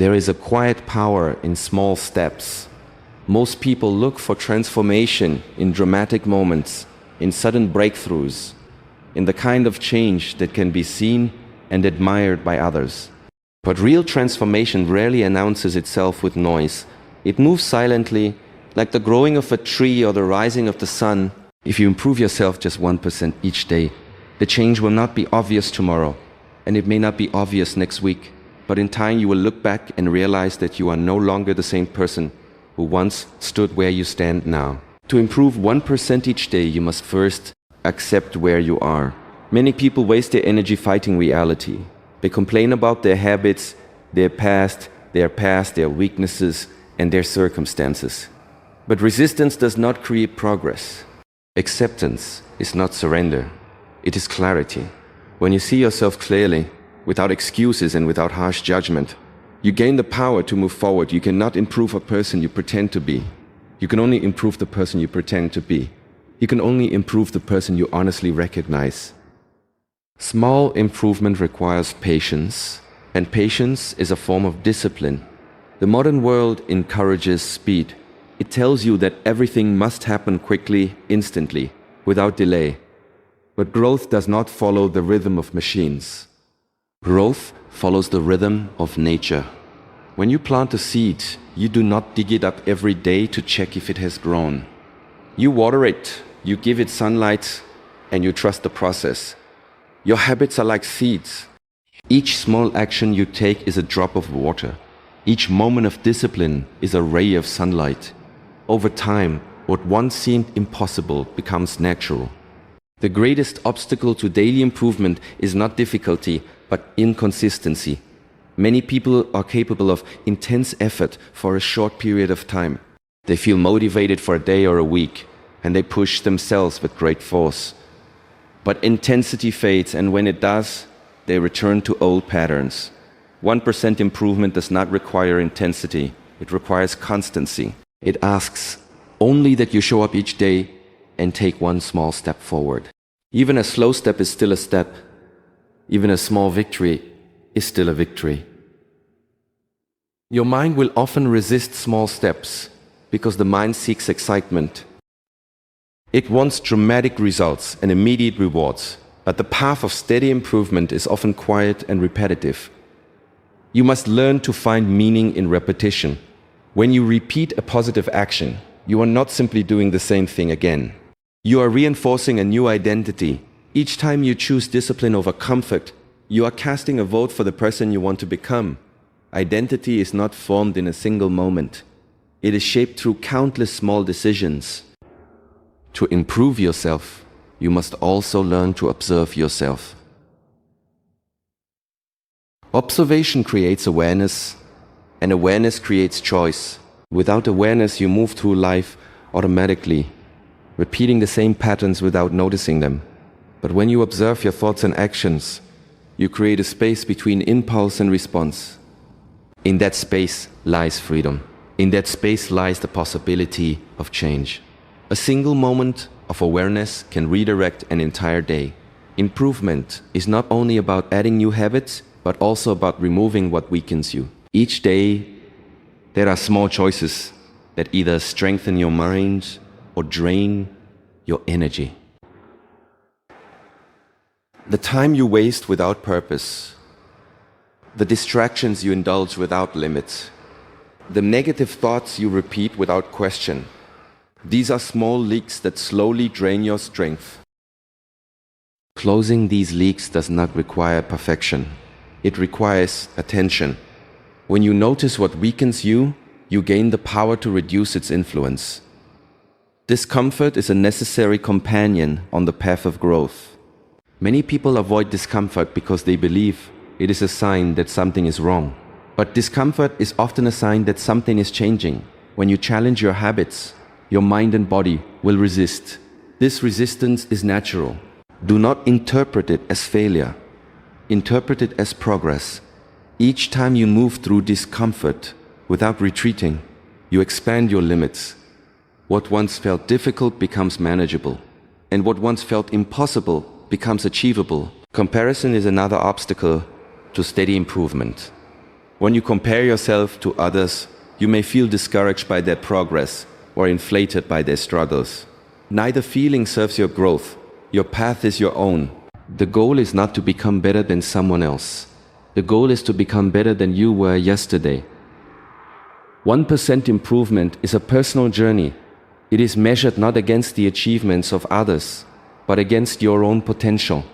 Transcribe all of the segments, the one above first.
There is a quiet power in small steps. Most people look for transformation in dramatic moments, in sudden breakthroughs, in the kind of change that can be seen and admired by others. But real transformation rarely announces itself with noise. It moves silently, like the growing of a tree or the rising of the sun. If you improve yourself just 1% each day, the change will not be obvious tomorrow, and it may not be obvious next week. But in time you will look back and realize that you are no longer the same person who once stood where you stand now. To improve 1% each day, you must first accept where you are. Many people waste their energy fighting reality. They complain about their habits, their past, their weaknesses, and their circumstances. But resistance does not create progress. Acceptance is not surrender. It is clarity. When you see yourself clearly, without excuses and without harsh judgment, you gain the power to move forward. You cannot improve a person you pretend to be. You can only improve the person you pretend to be. You can only improve the person you honestly recognize. Small improvement requires patience, and patience is a form of discipline. The modern world encourages speed. It tells you that everything must happen quickly, instantly, without delay. But growth does not follow the rhythm of machines. Growth follows the rhythm of nature. When you plant a seed, you do not dig it up every day to check if it has grown. You water it, you give it sunlight, and you trust the process. Your habits are like seeds. Each small action you take is a drop of water. Each moment of discipline is a ray of sunlight. Over time, what once seemed impossible becomes natural. The greatest obstacle to daily improvement is not difficulty, but inconsistency. Many people are capable of intense effort for a short period of time. They feel motivated for a day or a week, and they push themselves with great force. But intensity fades, and when it does, they return to old patterns. 1% improvement does not require intensity. It requires constancy. It asks only that you show up each day and take one small step forward. Even a slow step is still a step. Even a small victory is still a victory. Your mind will often resist small steps because the mind seeks excitement. It wants dramatic results and immediate rewards, but the path of steady improvement is often quiet and repetitive. You must learn to find meaning in repetition. When you repeat a positive action, you are not simply doing the same thing again. You are reinforcing a new identity. Each time you choose discipline over comfort, you are casting a vote for the person you want to become. Identity is not formed in a single moment. It is shaped through countless small decisions. To improve yourself, you must also learn to observe yourself. Observation creates awareness, and awareness creates choice. Without awareness, you move through life automatically, repeating the same patterns without noticing them. But when you observe your thoughts and actions, you create a space between impulse and response. In that space lies freedom. In that space lies the possibility of change. A single moment of awareness can redirect an entire day. Improvement is not only about adding new habits, but also about removing what weakens you. Each day, there are small choices that either strengthen your mind or drain your energy. The time you waste without purpose, the distractions you indulge without limits, the negative thoughts you repeat without question, these are small leaks that slowly drain your strength. Closing these leaks does not require perfection. It requires attention. When you notice what weakens you, you gain the power to reduce its influence. Discomfort is a necessary companion on the path of growth. Many people avoid discomfort because they believe it is a sign that something is wrong. But discomfort is often a sign that something is changing. When you challenge your habits, your mind and body will resist. This resistance is natural. Do not interpret it as failure. Interpret it as progress. Each time you move through discomfort without retreating, you expand your limits. What once felt difficult becomes manageable, and what once felt impossible becomes achievable. Comparison is another obstacle to steady improvement. When you compare yourself to others, you may feel discouraged by their progress or inflated by their struggles. Neither feeling serves your growth. Your path is your own. The goal is not to become better than someone else. The goal is to become better than you were yesterday. 1% improvement is a personal journey. It is measured not against the achievements of others, but against your own potential.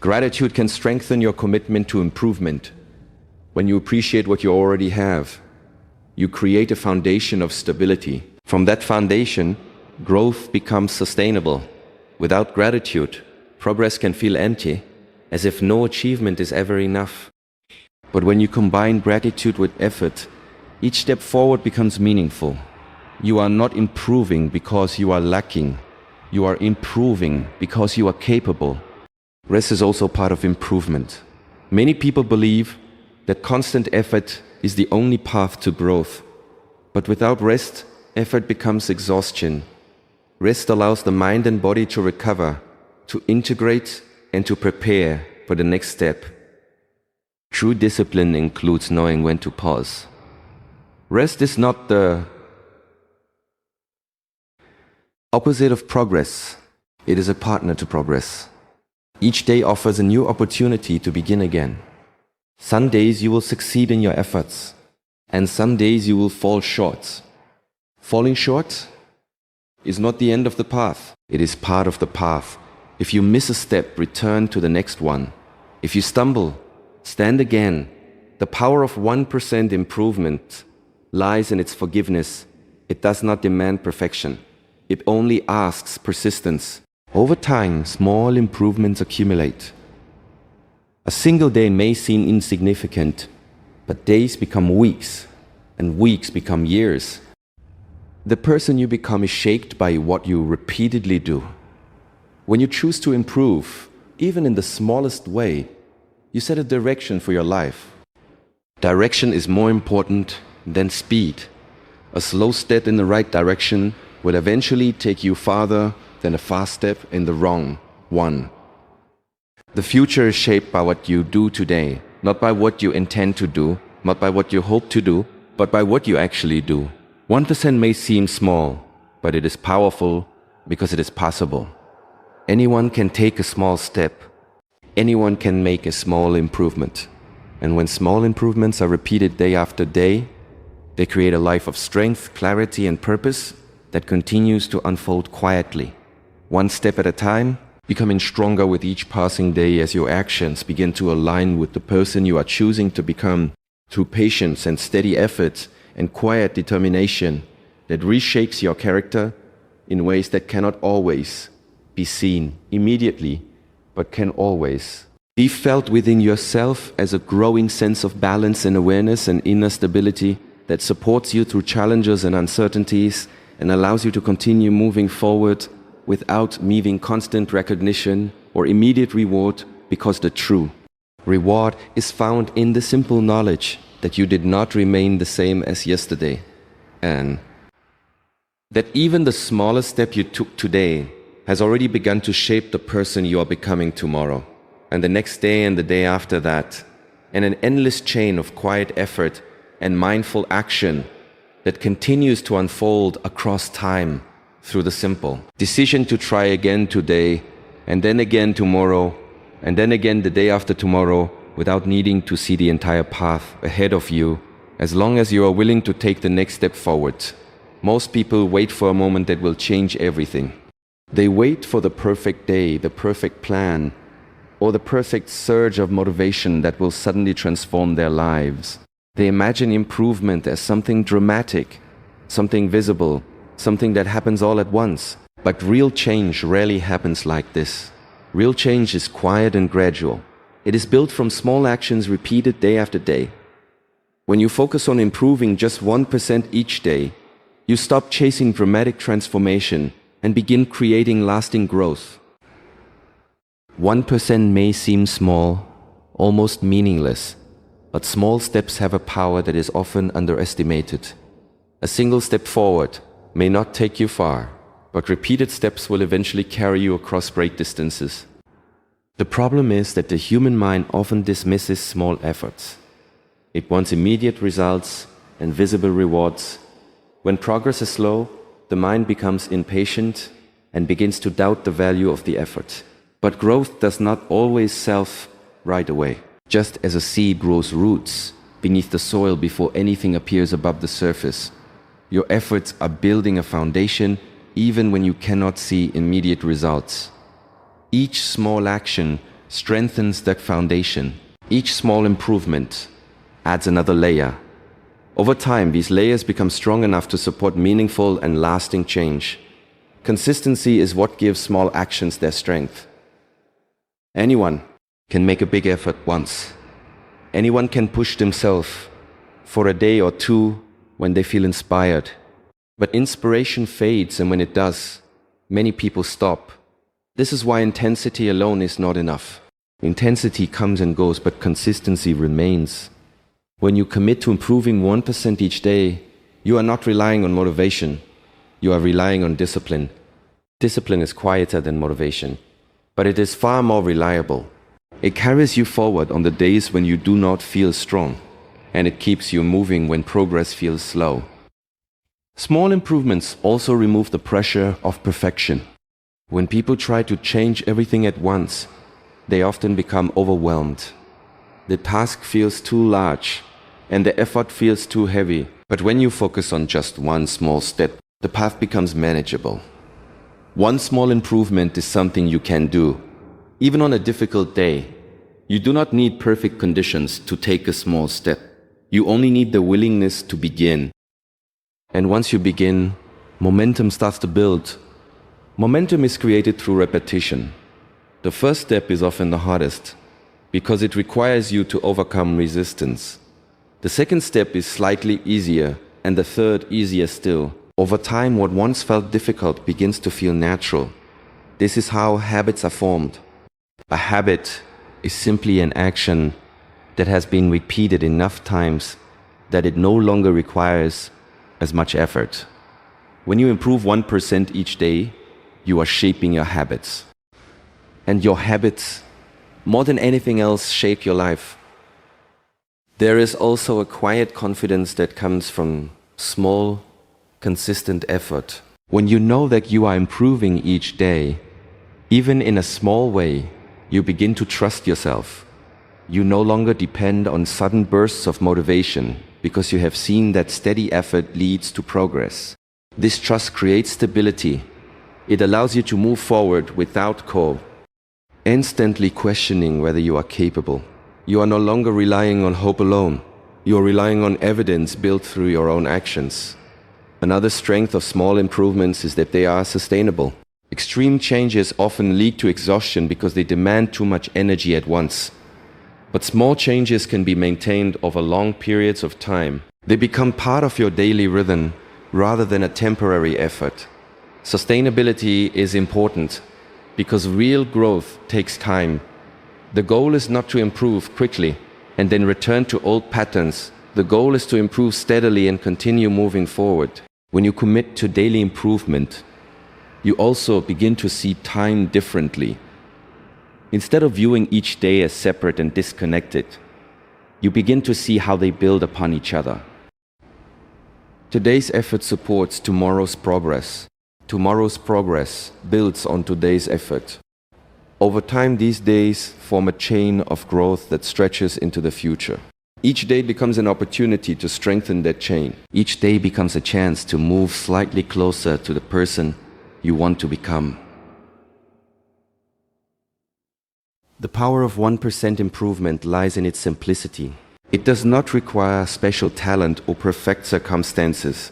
Gratitude can strengthen your commitment to improvement. When you appreciate what you already have, you create a foundation of stability. From that foundation, growth becomes sustainable. Without gratitude, progress can feel empty, as if no achievement is ever enough. But when you combine gratitude with effort, each step forward becomes meaningful. You are not improving because you are lacking. You are improving because you are capable. Rest is also part of improvement. Many people believe that constant effort is the only path to growth. But without rest, effort becomes exhaustion. Rest allows the mind and body to recover, to integrate, and to prepare for the next step. True discipline includes knowing when to pause. Rest is not the opposite of progress. It is a partner to progress. Each day offers a new opportunity to begin again. Some days you will succeed in your efforts, and some days you will fall short. Falling short is not the end of the path. It is part of the path. If you miss a step, return to the next one. If you stumble, stand again. The power of 1% improvement lies in its forgiveness. It does not demand perfection. It only asks persistence. Over time, small improvements accumulate. A single day may seem insignificant, but days become weeks, and weeks become years. The person you become is shaped by what you repeatedly do. When you choose to improve, even in the smallest way, you set a direction for your life. Direction is more important than speed. A slow step in the right direction will eventually take you farther than a fast step in the wrong one. The future is shaped by what you do today, not by what you intend to do, not by what you hope to do, but by what you actually do. 1% may seem small, but it is powerful because it is possible. Anyone can take a small step. Anyone can make a small improvement. And when small improvements are repeated day after day, they create a life of strength, clarity, and purpose that continues to unfold quietly. One step at a time, becoming stronger with each passing day as your actions begin to align with the person you are choosing to become through patience and steady effort and quiet determination that reshapes your character in ways that cannot always be seen immediately, but can always be felt within yourself as a growing sense of balance and awareness and inner stability that supports you through challenges and uncertainties and allows you to continue moving forward without needing constant recognition or immediate reward, because the true reward is found in the simple knowledge that you did not remain the same as yesterday, and that even the smallest step you took today has already begun to shape the person you are becoming tomorrow, and the next day and the day after that, and an endless chain of quiet effort and mindful action that continues to unfold across time through the simple decision to try again today, and then again tomorrow, and then again the day after tomorrow, without needing to see the entire path ahead of you, as long as you are willing to take the next step forward. Most people wait for a moment that will change everything. They wait for the perfect day, the perfect plan, or the perfect surge of motivation that will suddenly transform their lives. They imagine improvement as something dramatic, something visible, something that happens all at once. But real change rarely happens like this. Real change is quiet and gradual. It is built from small actions repeated day after day. When you focus on improving just 1% each day, you stop chasing dramatic transformation and begin creating lasting growth. 1% may seem small, almost meaningless, but small steps have a power that is often underestimated. A single step forward may not take you far, but repeated steps will eventually carry you across great distances. The problem is that the human mind often dismisses small efforts. It wants immediate results and visible rewards. When progress is slow, the mind becomes impatient and begins to doubt the value of the effort. But growth does not always self right away. Just as a seed grows roots beneath the soil before anything appears above the surface, your efforts are building a foundation even when you cannot see immediate results. Each small action strengthens that foundation. Each small improvement adds another layer. Over time, these layers become strong enough to support meaningful and lasting change. Consistency is what gives small actions their strength. Anyone can make a big effort once. Anyone can push themselves for a day or two when they feel inspired. But inspiration fades, and when it does, many people stop. This is why intensity alone is not enough. Intensity comes and goes, but consistency remains. When you commit to improving 1% each day, you are not relying on motivation. You are relying on discipline. Discipline is quieter than motivation, but it is far more reliable. It carries you forward on the days when you do not feel strong, and it keeps you moving when progress feels slow. Small improvements also remove the pressure of perfection. When people try to change everything at once, they often become overwhelmed. The task feels too large, and the effort feels too heavy. But when you focus on just one small step, the path becomes manageable. One small improvement is something you can do, even on a difficult day. You do not need perfect conditions to take a small step. You only need the willingness to begin. And once you begin, momentum starts to build. Momentum is created through repetition. The first step is often the hardest, because it requires you to overcome resistance. The second step is slightly easier, and the third easier still. Over time, what once felt difficult begins to feel natural. This is how habits are formed. A habit is simply an action that has been repeated enough times that it no longer requires as much effort. When you improve 1% each day, you are shaping your habits. And your habits, more than anything else, shape your life. There is also a quiet confidence that comes from small, consistent effort. When you know that you are improving each day, even in a small way, you begin to trust yourself. You no longer depend on sudden bursts of motivation because you have seen that steady effort leads to progress. This trust creates stability. It allows you to move forward without instantly questioning whether you are capable. You are no longer relying on hope alone. You are relying on evidence built through your own actions. Another strength of small improvements is that they are sustainable. Extreme changes often lead to exhaustion because they demand too much energy at once. But small changes can be maintained over long periods of time. They become part of your daily rhythm rather than a temporary effort. Sustainability is important because real growth takes time. The goal is not to improve quickly and then return to old patterns. The goal is to improve steadily and continue moving forward. When you commit to daily improvement, you also begin to see time differently. Instead of viewing each day as separate and disconnected, you begin to see how they build upon each other. Today's effort supports tomorrow's progress. Tomorrow's progress builds on today's effort. Over time, these days form a chain of growth that stretches into the future. Each day becomes an opportunity to strengthen that chain. Each day becomes a chance to move slightly closer to the person you want to become. The power of 1% improvement lies in its simplicity. It does not require special talent or perfect circumstances.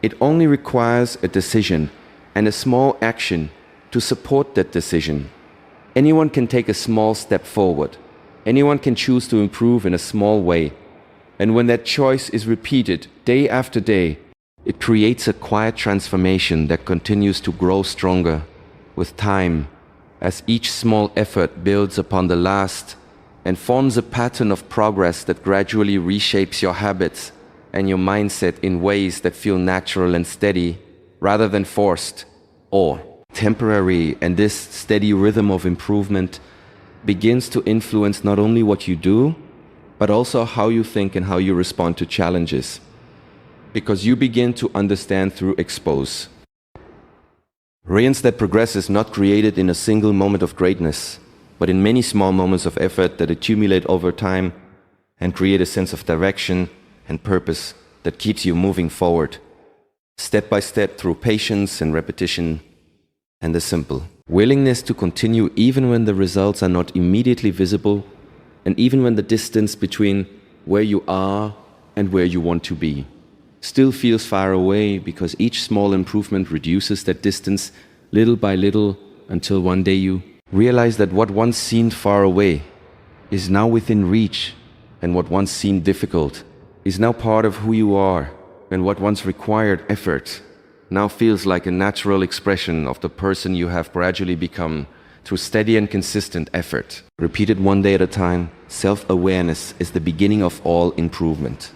It only requires a decision and a small action to support that decision. Anyone can take a small step forward. Anyone can choose to improve in a small way. And when that choice is repeated day after day, it creates a quiet transformation that continues to grow stronger with time, as each small effort builds upon the last and forms a pattern of progress that gradually reshapes your habits and your mindset in ways that feel natural and steady rather than forced or temporary. And this steady rhythm of improvement begins to influence not only what you do, but also how you think and how you respond to challenges. Because you begin to understand through expose. Brilliance that progress is not created in a single moment of greatness, but in many small moments of effort that accumulate over time and create a sense of direction and purpose that keeps you moving forward, step by step through patience and repetition and the simple willingness to continue even when the results are not immediately visible and even when the distance between where you are and where you want to be still feels far away, because each small improvement reduces that distance little by little until one day you realize that what once seemed far away is now within reach, and what once seemed difficult is now part of who you are, and what once required effort now feels like a natural expression of the person you have gradually become through steady and consistent effort. Repeated one day at a time, self-awareness is the beginning of all improvement.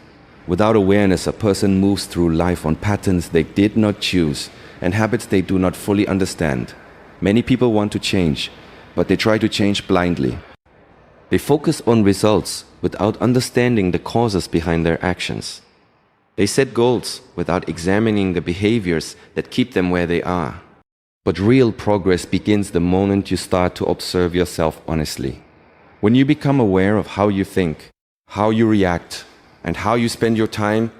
Without awareness, a person moves through life on patterns they did not choose and habits they do not fully understand. Many people want to change, but they try to change blindly. They focus on results without understanding the causes behind their actions. They set goals without examining the behaviors that keep them where they are. But real progress begins the moment you start to observe yourself honestly. When you become aware of how you think, how you react, and how you spend your time,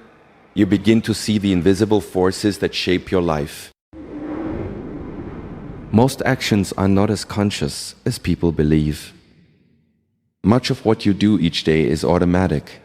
you begin to see the invisible forces that shape your life. Most actions are not as conscious as people believe. Much of what you do each day is automatic.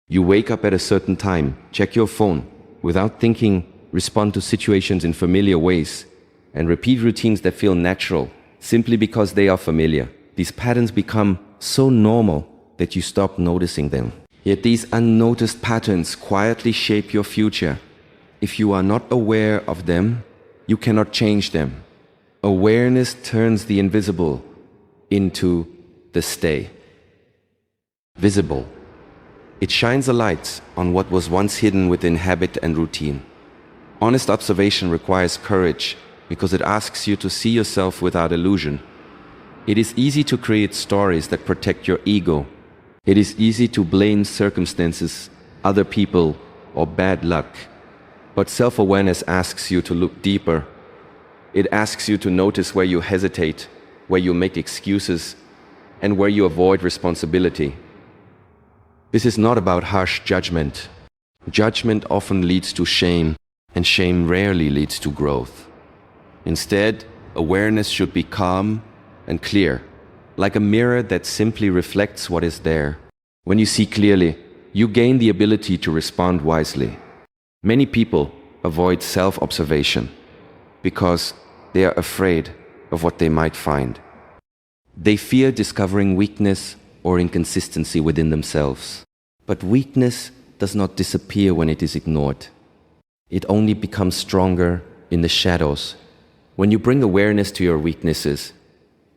You wake up at a certain time, check your phone, without thinking, respond to situations in familiar ways, and repeat routines that feel natural, simply because they are familiar. These patterns become so normal that you stop noticing them. Yet these unnoticed patterns quietly shape your future. If you are not aware of them, you cannot change them. Awareness turns the invisible into the stay. Visible. It shines a light on what was once hidden within habit and routine. Honest observation requires courage because it asks you to see yourself without illusion. It is easy to create stories that protect your ego. It is easy to blame circumstances, other people, or bad luck. But self-awareness asks you to look deeper. It asks you to notice where you hesitate, where you make excuses, and where you avoid responsibility. This is not about harsh judgment. Judgment often leads to shame, and shame rarely leads to growth. Instead, awareness should be calm and clear, like a mirror that simply reflects what is there. When you see clearly, you gain the ability to respond wisely. Many people avoid self-observation because they are afraid of what they might find. They fear discovering weakness or inconsistency within themselves. But weakness does not disappear when it is ignored. It only becomes stronger in the shadows. When you bring awareness to your weaknesses,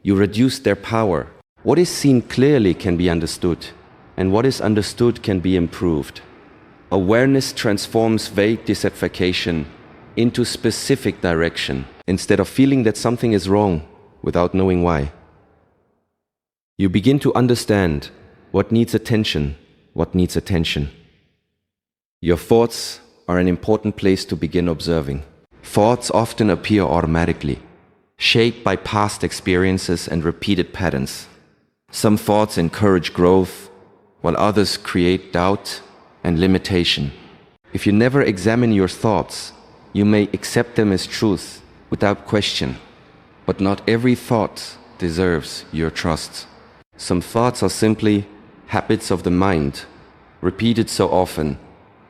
you reduce their power. What is seen clearly can be understood, and what is understood can be improved. Awareness transforms vague dissatisfaction into specific direction, instead of feeling that something is wrong without knowing why. You begin to understand what needs attention. Your thoughts are an important place to begin observing. Thoughts often appear automatically, shaped by past experiences and repeated patterns. Some thoughts encourage growth, while others create doubt and limitation. If you never examine your thoughts, you may accept them as truth without question. But not every thought deserves your trust. Some thoughts are simply habits of the mind, repeated so often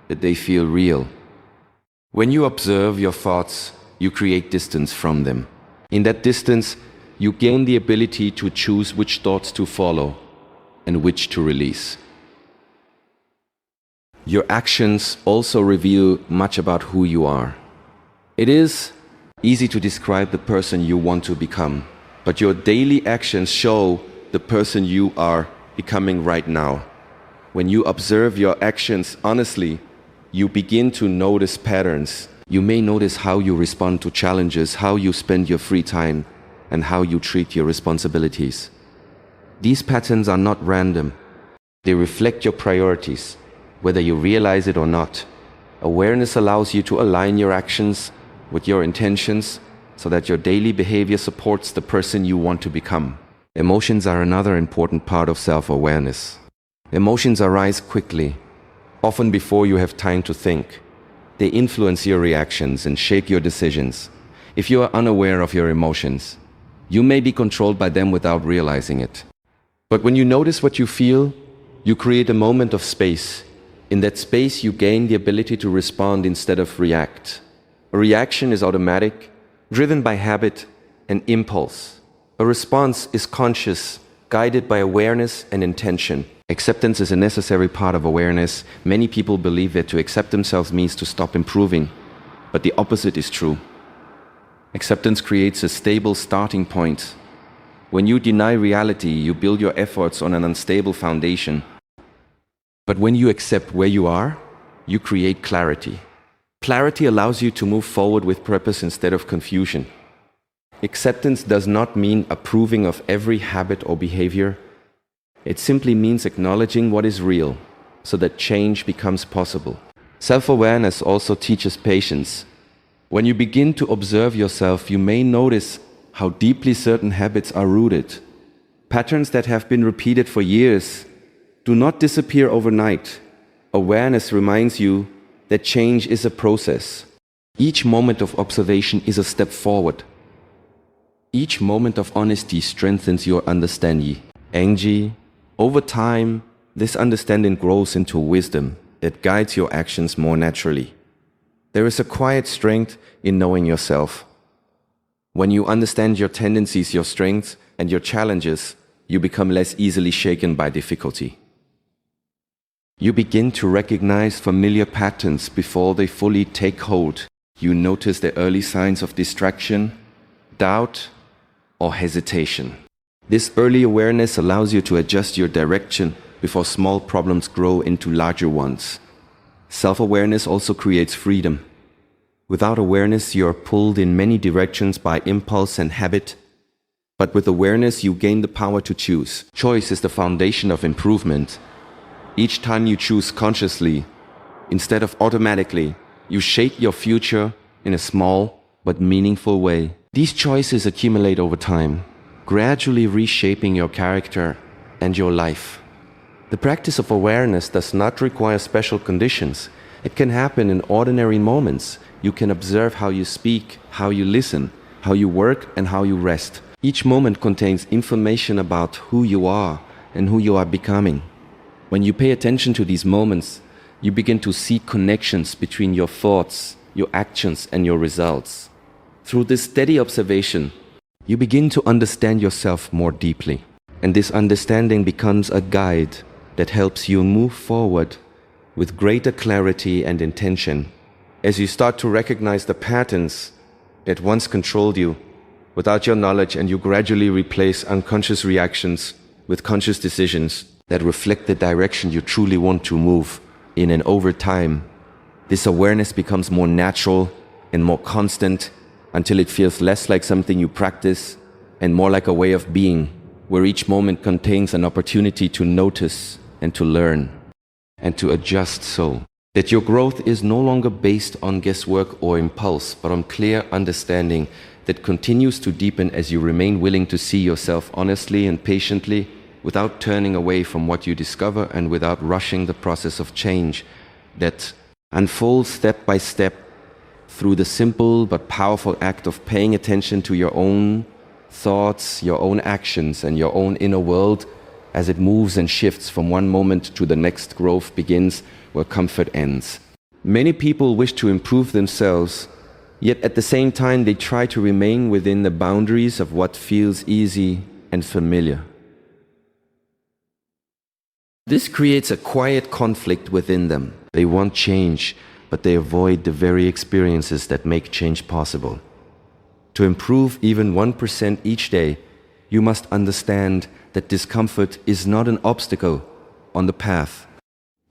that they feel real. When you observe your thoughts, you create distance from them. In that distance, you gain the ability to choose which thoughts to follow and which to release. Your actions also reveal much about who you are. It is easy to describe the person you want to become, but your daily actions show the person you are becoming right now. When you observe your actions honestly, you begin to notice patterns. You may notice how you respond to challenges, how you spend your free time, and how you treat your responsibilities. These patterns are not random. They reflect your priorities, whether you realize it or not. Awareness allows you to align your actions with your intentions so that your daily behavior supports the person you want to become. Emotions are another important part of self-awareness. Emotions arise quickly, often before you have time to think. They influence your reactions and shape your decisions. If you are unaware of your emotions, you may be controlled by them without realizing it. But when you notice what you feel, you create a moment of space. In that space, you gain the ability to respond instead of react. A reaction is automatic, driven by habit and impulse. A response is conscious, guided by awareness and intention. Acceptance is a necessary part of awareness. Many people believe that to accept themselves means to stop improving, but the opposite is true. Acceptance creates a stable starting point. When you deny reality, you build your efforts on an unstable foundation. But when you accept where you are, you create clarity. Clarity allows you to move forward with purpose instead of confusion. Acceptance does not mean approving of every habit or behavior. It simply means acknowledging what is real, so that change becomes possible. Self-awareness also teaches patience. When you begin to observe yourself, you may notice how deeply certain habits are rooted. Patterns that have been repeated for years do not disappear overnight. Awareness reminds you that change is a process. Each moment of observation is a step forward. Each moment of honesty strengthens your understanding. Angie, over time, this understanding grows into wisdom that guides your actions more naturally. There is a quiet strength in knowing yourself. When you understand your tendencies, your strengths, and your challenges, you become less easily shaken by difficulty. You begin to recognize familiar patterns before they fully take hold. You notice the early signs of distraction, doubt, or hesitation. This early awareness allows you to adjust your direction before small problems grow into larger ones. Self-awareness also creates freedom. Without awareness, you are pulled in many directions by impulse and habit. But with awareness, you gain the power to choose. Choice is the foundation of improvement. Each time you choose consciously, instead of automatically, you shape your future in a small but meaningful way. These choices accumulate over time, gradually reshaping your character and your life. The practice of awareness does not require special conditions. It can happen in ordinary moments. You can observe how you speak, how you listen, how you work, and how you rest. Each moment contains information about who you are and who you are becoming. When you pay attention to these moments, you begin to see connections between your thoughts, your actions, and your results. Through this steady observation, you begin to understand yourself more deeply. And this understanding becomes a guide that helps you move forward with greater clarity and intention. As you start to recognize the patterns that once controlled you without your knowledge, and you gradually replace unconscious reactions with conscious decisions that reflect the direction you truly want to move in, and over time, this awareness becomes more natural and more constant until it feels less like something you practice and more like a way of being, where each moment contains an opportunity to notice and to learn and to adjust, so that your growth is no longer based on guesswork or impulse, but on clear understanding that continues to deepen as you remain willing to see yourself honestly and patiently, without turning away from what you discover and without rushing the process of change that unfolds step by step through the simple but powerful act of paying attention to your own thoughts, your own actions, and your own inner world. As it moves and shifts from one moment to the next, growth begins where comfort ends. Many people wish to improve themselves, yet at the same time they try to remain within the boundaries of what feels easy and familiar. This creates a quiet conflict within them. They want change, but they avoid the very experiences that make change possible. To improve even 1% each day, you must understand that discomfort is not an obstacle on the path.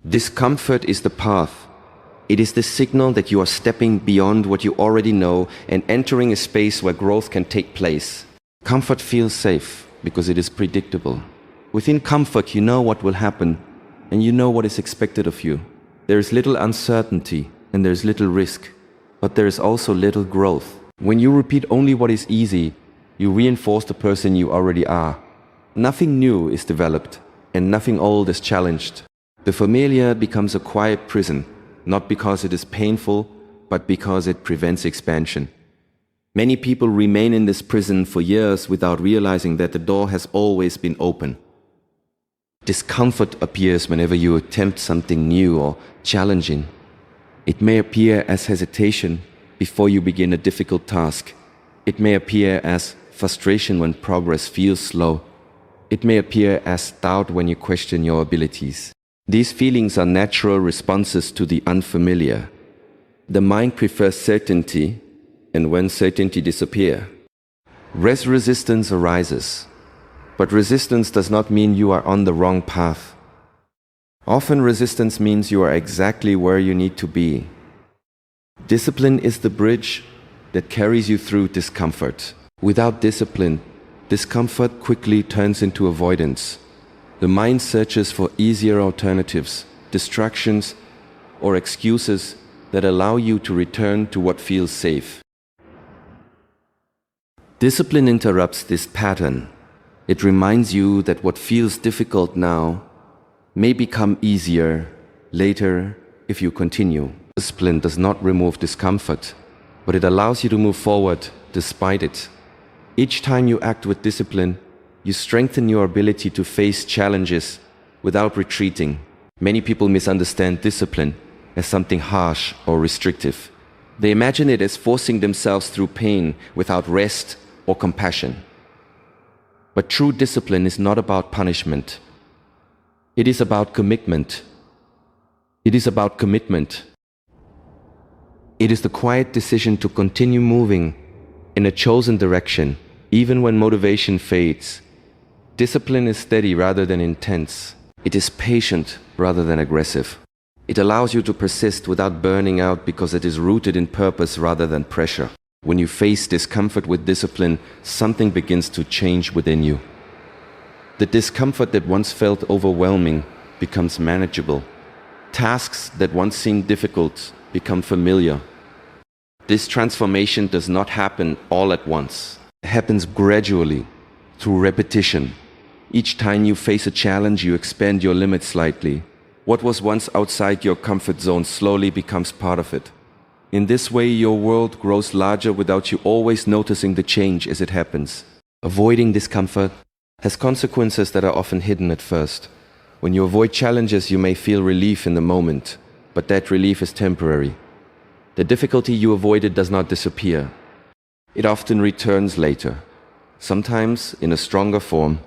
Discomfort is the path. It is the signal that you are stepping beyond what you already know and entering a space where growth can take place. Comfort feels safe because it is predictable. Within comfort, you know what will happen and you know what is expected of you. There is little uncertainty and there is little risk, but there is also little growth. When you repeat only what is easy, you reinforce the person you already are. Nothing new is developed, and nothing old is challenged. The familiar becomes a quiet prison, not because it is painful, but because it prevents expansion. Many people remain in this prison for years without realizing that the door has always been open. Discomfort appears whenever you attempt something new or challenging. It may appear as hesitation before you begin a difficult task. It may appear as frustration when progress feels slow. It may appear as doubt when you question your abilities. These feelings are natural responses to the unfamiliar. The mind prefers certainty, and when certainty disappears, resistance arises. But resistance does not mean you are on the wrong path. Often resistance means you are exactly where you need to be. Discipline is the bridge that carries you through discomfort. Without discipline, discomfort quickly turns into avoidance. The mind searches for easier alternatives, distractions, or excuses that allow you to return to what feels safe. Discipline interrupts this pattern. It reminds you that what feels difficult now may become easier later if you continue. Discipline does not remove discomfort, but it allows you to move forward despite it. Each time you act with discipline, you strengthen your ability to face challenges without retreating. Many people misunderstand discipline as something harsh or restrictive. They imagine it as forcing themselves through pain without rest or compassion. But true discipline is not about punishment. It is about commitment. It is about commitment. It is the quiet decision to continue moving in a chosen direction, even when motivation fades. Discipline is steady rather than intense. It is patient rather than aggressive. It allows you to persist without burning out because it is rooted in purpose rather than pressure. When you face discomfort with discipline, something begins to change within you. The discomfort that once felt overwhelming becomes manageable. Tasks that once seemed difficult become familiar. This transformation does not happen all at once. It happens gradually, through repetition. Each time you face a challenge, you expand your limits slightly. What was once outside your comfort zone slowly becomes part of it. In this way, your world grows larger without you always noticing the change as it happens. Avoiding discomfort has consequences that are often hidden at first. When you avoid challenges, you may feel relief in the moment, but that relief is temporary. The difficulty you avoided does not disappear. It often returns later, sometimes in a stronger form.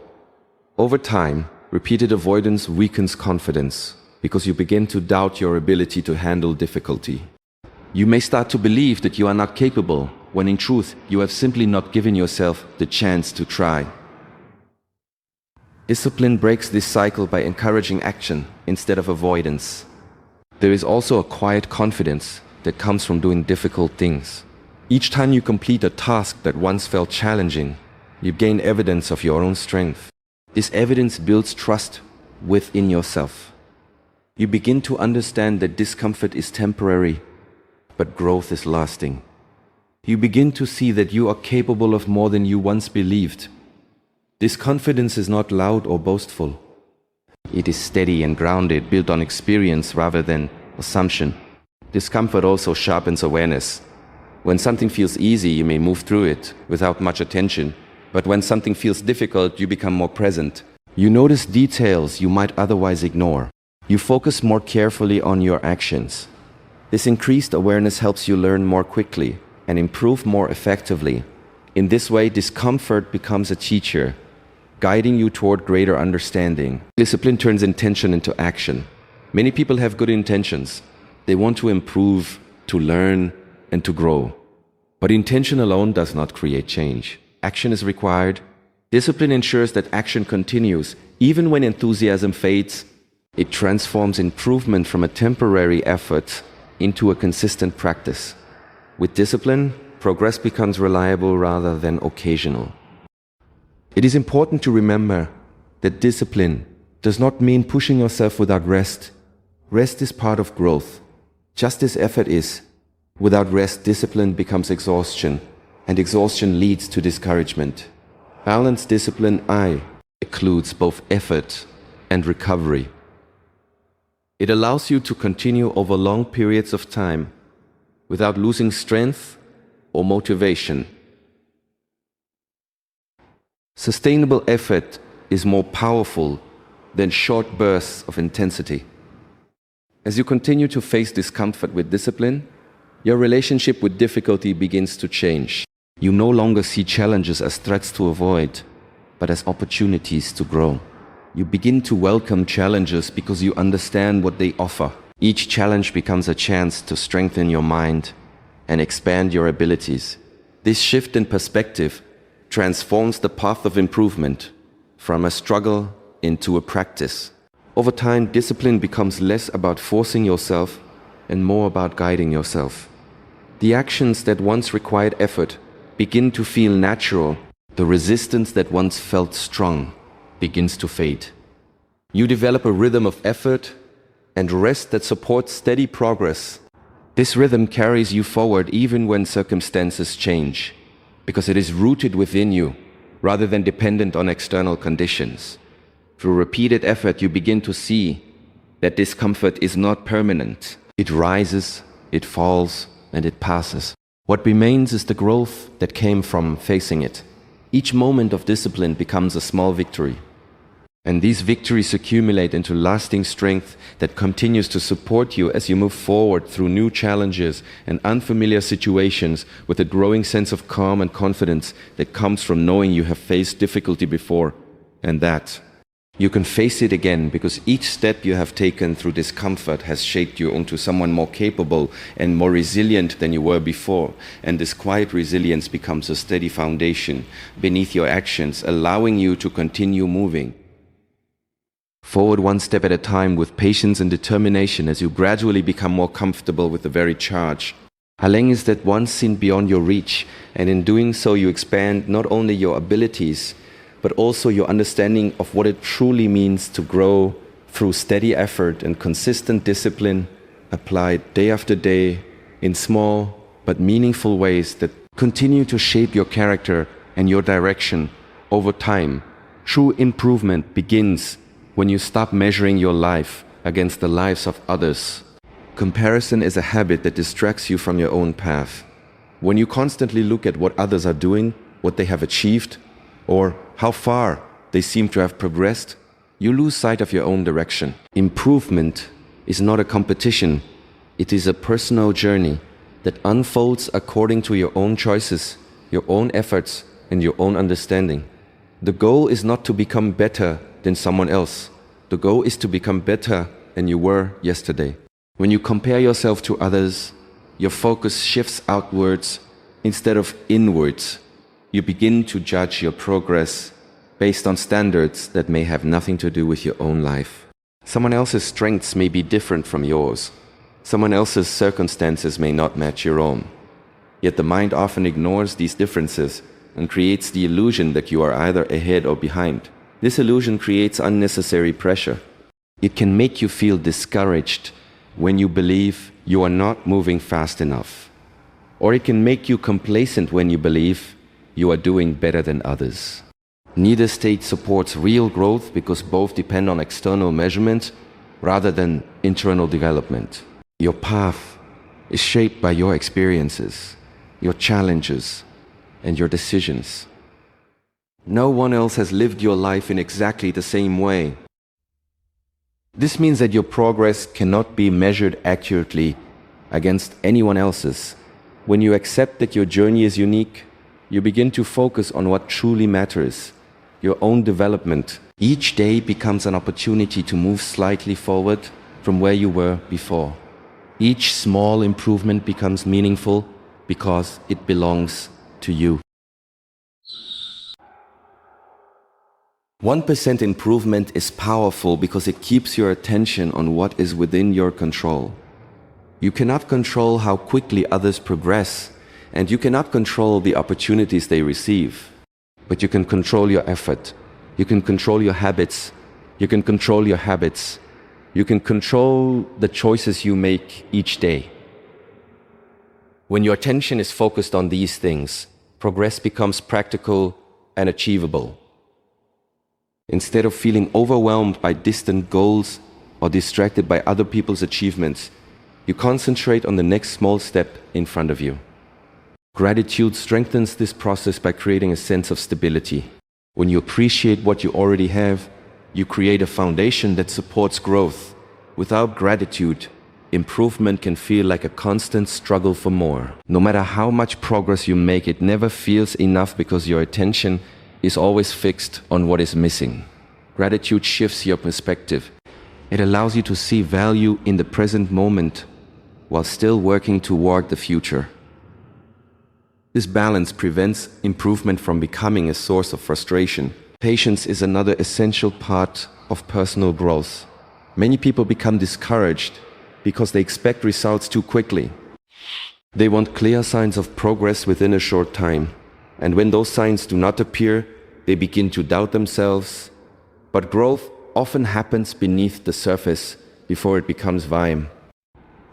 Over time, repeated avoidance weakens confidence because you begin to doubt your ability to handle difficulty. You may start to believe that you are not capable, when in truth, you have simply not given yourself the chance to try. Discipline breaks this cycle by encouraging action instead of avoidance. There is also a quiet confidence that comes from doing difficult things. Each time you complete a task that once felt challenging, you gain evidence of your own strength. This evidence builds trust within yourself. You begin to understand that discomfort is temporary, but growth is lasting. You begin to see that you are capable of more than you once believed. This confidence is not loud or boastful. It is steady and grounded, built on experience rather than assumption. Discomfort also sharpens awareness. When something feels easy, you may move through it without much attention. But when something feels difficult, you become more present. You notice details you might otherwise ignore. You focus more carefully on your actions. This increased awareness helps you learn more quickly and improve more effectively. In this way, discomfort becomes a teacher, guiding you toward greater understanding. Discipline turns intention into action. Many people have good intentions. They want to improve, to learn, and to grow. But intention alone does not create change. Action is required. Discipline ensures that action continues. Even when enthusiasm fades, it transforms improvement from a temporary effort into a consistent practice. With discipline, progress becomes reliable rather than occasional. It is important to remember that discipline does not mean pushing yourself without rest. Rest is part of growth, just as effort is. Without rest, discipline becomes exhaustion, and exhaustion leads to discouragement. Balanced discipline includes both effort and recovery. It allows you to continue over long periods of time without losing strength or motivation. Sustainable effort is more powerful than short bursts of intensity. As you continue to face discomfort with discipline, your relationship with difficulty begins to change. You no longer see challenges as threats to avoid, but as opportunities to grow. You begin to welcome challenges because you understand what they offer. Each challenge becomes a chance to strengthen your mind and expand your abilities. This shift in perspective transforms the path of improvement from a struggle into a practice. Over time, discipline becomes less about forcing yourself and more about guiding yourself. The actions that once required effort begin to feel natural. The resistance that once felt strong begins to fade. You develop a rhythm of effort and rest that supports steady progress. This rhythm carries you forward even when circumstances change, because it is rooted within you rather than dependent on external conditions. Through repeated effort, you begin to see that discomfort is not permanent. It rises, it falls, and it passes. What remains is the growth that came from facing it. Each moment of discipline becomes a small victory. And these victories accumulate into lasting strength that continues to support you as you move forward through new challenges and unfamiliar situations with a growing sense of calm and confidence that comes from knowing you have faced difficulty before, and that you can face it again because each step you have taken through discomfort has shaped you into someone more capable and more resilient than you were before. And this quiet resilience becomes a steady foundation beneath your actions, allowing you to continue moving forward one step at a time with patience and determination as you gradually become more comfortable with the very charge. Haleng is that once seen beyond your reach, and in doing so you expand not only your abilities, but also your understanding of what it truly means to grow through steady effort and consistent discipline applied day after day in small but meaningful ways that continue to shape your character and your direction over time. True improvement begins when you stop measuring your life against the lives of others. Comparison is a habit that distracts you from your own path. When you constantly look at what others are doing, what they have achieved, or how far they seem to have progressed, you lose sight of your own direction. Improvement is not a competition. It is a personal journey that unfolds according to your own choices, your own efforts, and your own understanding. The goal is not to become better than someone else. The goal is to become better than you were yesterday. When you compare yourself to others, your focus shifts outwards instead of inwards. You begin to judge your progress based on standards that may have nothing to do with your own life. Someone else's strengths may be different from yours. Someone else's circumstances may not match your own. Yet the mind often ignores these differences and creates the illusion that you are either ahead or behind. This illusion creates unnecessary pressure. It can make you feel discouraged when you believe you are not moving fast enough. Or it can make you complacent when you believe you are doing better than others. Neither state supports real growth because both depend on external measurement rather than internal development. Your path is shaped by your experiences, your challenges, and your decisions. No one else has lived your life in exactly the same way. This means that your progress cannot be measured accurately against anyone else's. When you accept that your journey is unique, you begin to focus on what truly matters, your own development. Each day becomes an opportunity to move slightly forward from where you were before. Each small improvement becomes meaningful because it belongs to you. 1% improvement is powerful because it keeps your attention on what is within your control. You cannot control how quickly others progress, and you cannot control the opportunities they receive. But you can control your effort, you can control your habits, You can control your habits. You can control the choices you make each day. When your attention is focused on these things, progress becomes practical and achievable. Instead of feeling overwhelmed by distant goals or distracted by other people's achievements, you concentrate on the next small step in front of you. Gratitude strengthens this process by creating a sense of stability. When you appreciate what you already have, you create a foundation that supports growth. Without gratitude, improvement can feel like a constant struggle for more. No matter how much progress you make, it never feels enough because your attention is always fixed on what is missing. Gratitude shifts your perspective. It allows you to see value in the present moment while still working toward the future. This balance prevents improvement from becoming a source of frustration. Patience is another essential part of personal growth. Many people become discouraged because they expect results too quickly. They want clear signs of progress within a short time. And when those signs do not appear, they begin to doubt themselves. But growth often happens beneath the surface before it becomes vime.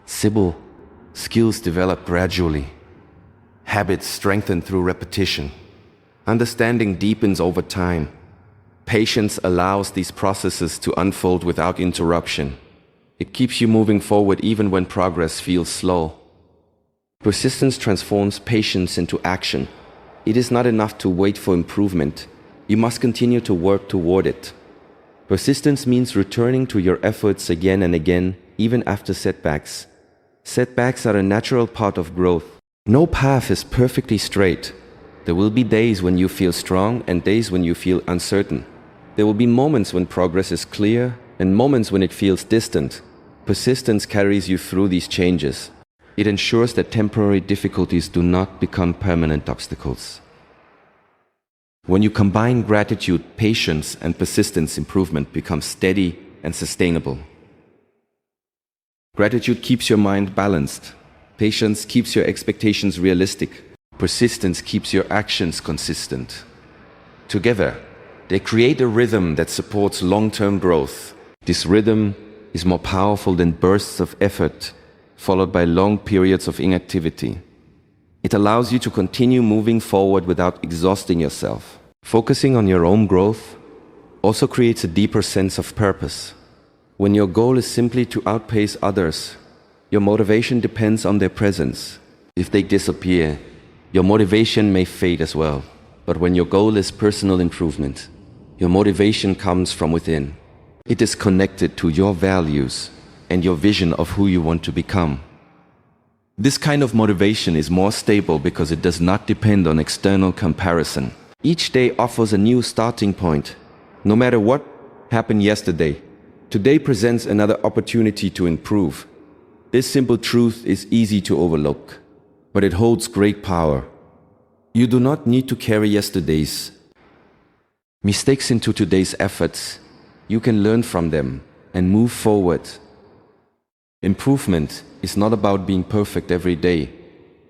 Simple skills develop gradually. Habits strengthen through repetition. Understanding deepens over time. Patience allows these processes to unfold without interruption. It keeps you moving forward even when progress feels slow. Persistence transforms patience into action. It is not enough to wait for improvement. You must continue to work toward it. Persistence means returning to your efforts again and again, even after setbacks. Setbacks are a natural part of growth. No path is perfectly straight. There will be days when you feel strong and days when you feel uncertain. There will be moments when progress is clear and moments when it feels distant. Persistence carries you through these changes. It ensures that temporary difficulties do not become permanent obstacles. When you combine gratitude, patience, and persistence, improvement becomes steady and sustainable. Gratitude keeps your mind balanced. Patience keeps your expectations realistic. Persistence keeps your actions consistent. Together, they create a rhythm that supports long-term growth. This rhythm is more powerful than bursts of effort, followed by long periods of inactivity. It allows you to continue moving forward without exhausting yourself. Focusing on your own growth also creates a deeper sense of purpose. When your goal is simply to outpace others, your motivation depends on their presence. If they disappear, your motivation may fade as well. But when your goal is personal improvement, your motivation comes from within. It is connected to your values and your vision of who you want to become. This kind of motivation is more stable because it does not depend on external comparison. Each day offers a new starting point. No matter what happened yesterday, today presents another opportunity to improve. This simple truth is easy to overlook, but it holds great power. You do not need to carry yesterday's mistakes into today's efforts. You can learn from them and move forward. Improvement is not about being perfect every day.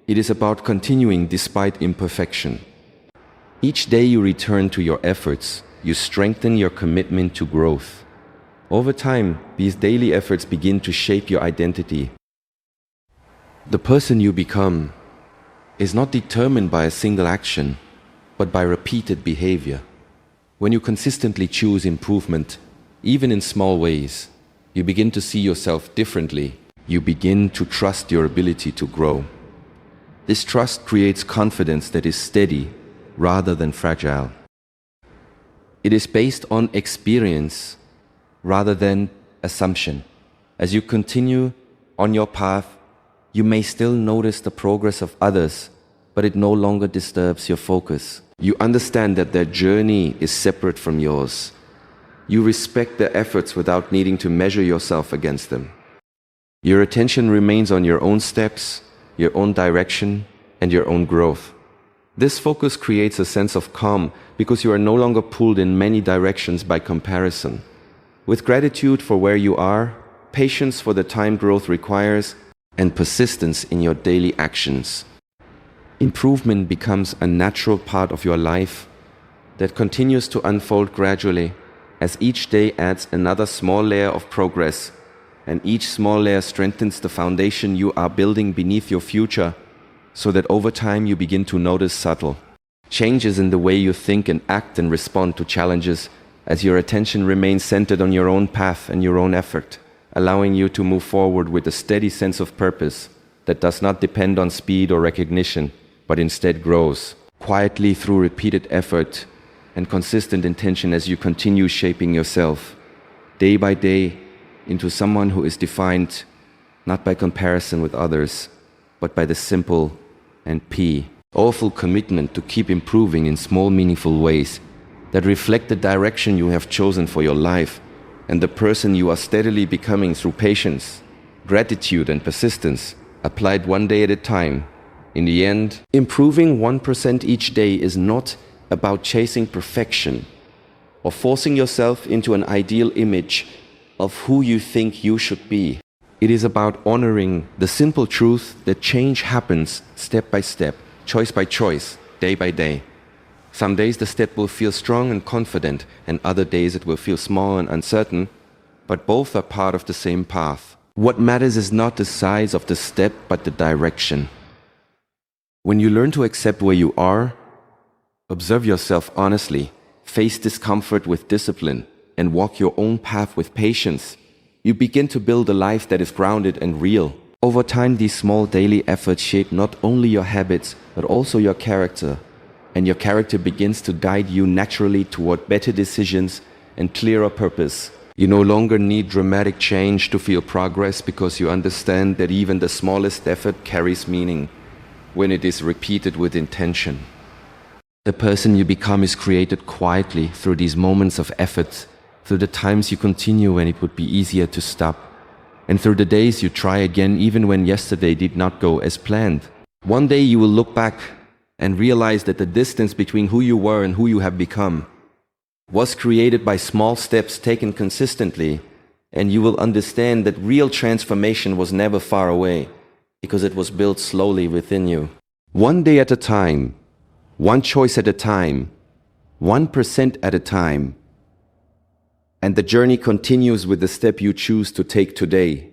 It is about continuing despite imperfection. Each day you return to your efforts, you strengthen your commitment to growth. Over time, these daily efforts begin to shape your identity. The person you become is not determined by a single action, but by repeated behavior. When you consistently choose improvement, even in small ways, you begin to see yourself differently. You begin to trust your ability to grow. This trust creates confidence that is steady rather than fragile. It is based on experience rather than assumption. As you continue on your path, you may still notice the progress of others, but it no longer disturbs your focus. You understand that their journey is separate from yours. You respect their efforts without needing to measure yourself against them. Your attention remains on your own steps, your own direction, and your own growth. This focus creates a sense of calm because you are no longer pulled in many directions by comparison. With gratitude for where you are, patience for the time growth requires, and persistence in your daily actions, improvement becomes a natural part of your life that continues to unfold gradually, as each day adds another small layer of progress, and each small layer strengthens the foundation you are building beneath your future, so that over time you begin to notice subtle changes in the way you think and act and respond to challenges, as your attention remains centered on your own path and your own effort, allowing you to move forward with a steady sense of purpose that does not depend on speed or recognition, but instead grows quietly through repeated effort and consistent intention as you continue shaping yourself day by day into someone who is defined not by comparison with others, but by the simple and powerful commitment to keep improving in small, meaningful ways that reflect the direction you have chosen for your life and the person you are steadily becoming through patience, gratitude, and persistence, applied one day at a time. In the end, improving 1% each day is not about chasing perfection or forcing yourself into an ideal image of who you think you should be. It is about honoring the simple truth that change happens step by step, choice by choice, day by day. Some days the step will feel strong and confident, and other days it will feel small and uncertain, but both are part of the same path. What matters is not the size of the step, but the direction. When you learn to accept where you are, observe yourself honestly, face discomfort with discipline, and walk your own path with patience, you begin to build a life that is grounded and real. Over time, these small daily efforts shape not only your habits, but also your character. And your character begins to guide you naturally toward better decisions and clearer purpose. You no longer need dramatic change to feel progress, because you understand that even the smallest effort carries meaning when it is repeated with intention. The person you become is created quietly through these moments of effort, through the times you continue when it would be easier to stop, and through the days you try again even when yesterday did not go as planned. One day you will look back and realize that the distance between who you were and who you have become was created by small steps taken consistently, and you will understand that real transformation was never far away, because it was built slowly within you. One day at a time, one choice at a time, 1% at a time. And the journey continues with the step you choose to take today.